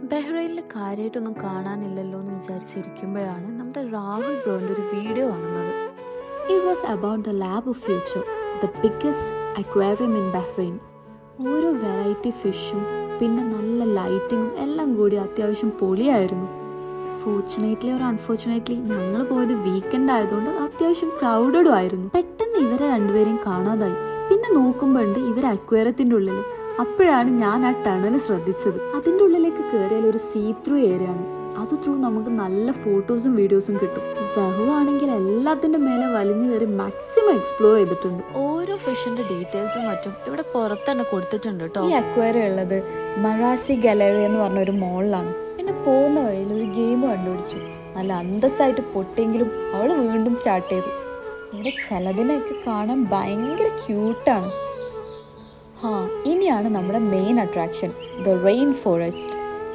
ബഹ്റൈനിൽ കാര്യമായിട്ടൊന്നും കാണാനില്ലല്ലോ എന്ന് വിചാരിച്ചിരിക്കുമ്പോഴാണ് നമ്മുടെ രാഹുൽ ബ്രോന്റെ ഒരു വീഡിയോ കാണുന്നത്. It was about the Lab of Future, the biggest aquarium in Bahrain. ഓരോ വെറൈറ്റി ഫിഷും പിന്നെ നല്ല ലൈറ്റിങ്ങും എല്ലാം കൂടി അത്യാവശ്യം പൊളിയായിരുന്നു. ഫോർച്ചുനേറ്റ്ലി ഓർ അൺഫോർച്ചുനേറ്റ്ലി ഞങ്ങൾ പോയത് വീക്കെൻഡ് ആയതുകൊണ്ട് അത്യാവശ്യം ക്രൗഡഡും ആയിരുന്നു. പെട്ടെന്ന് ഇവരെ രണ്ടുപേരെയും കാണാതായി. പിന്നെ നോക്കുമ്പോണ്ട് ഇവർ അക്വേറിയത്തിന്റെ ഉള്ളിൽ. അപ്പോഴാണ് ഞാൻ ആ ടണൽ ശ്രദ്ധിച്ചത്. അതിൻ്റെ ഉള്ളിലേക്ക് കയറിയാൽ ഒരു സീ ത്രൂ ഏരിയ ആണ്. അത് ത്രൂ നമുക്ക് നല്ല ഫോട്ടോസും വീഡിയോസും കിട്ടും. സഹു ആണെങ്കിൽ എല്ലാത്തിന്റെ മേലെ വലിഞ്ഞു കയറി മാക്സിമം എക്സ്പ്ലോർ ചെയ്തിട്ടുണ്ട്. ഓരോ ഫിഷിന്റെ ഡീറ്റെയിൽസും മറ്റും ഇവിടെ പുറത്ത് തന്നെ കൊടുത്തിട്ടുണ്ട് കേട്ടോ. ഈ അക്വേറിയം ഉള്ളത് മറാസി ഗാലറി എന്ന് പറഞ്ഞ ഒരു മോളിലാണ്. പിന്നെ പോകുന്ന വഴിയിൽ ഒരു ഗെയിം കണ്ടുപിടിച്ചു. നല്ല അന്തസ്സായിട്ട് പൊട്ടിയെങ്കിലും അവള് വീണ്ടും സ്റ്റാർട്ട് ചെയ്തു. ഇവിടെ ചിലതിനൊക്കെ കാണാൻ ഭയങ്കര ക്യൂട്ടാണ്. ഇനിയാണ് നമ്മുടെ main attraction, the rain forest.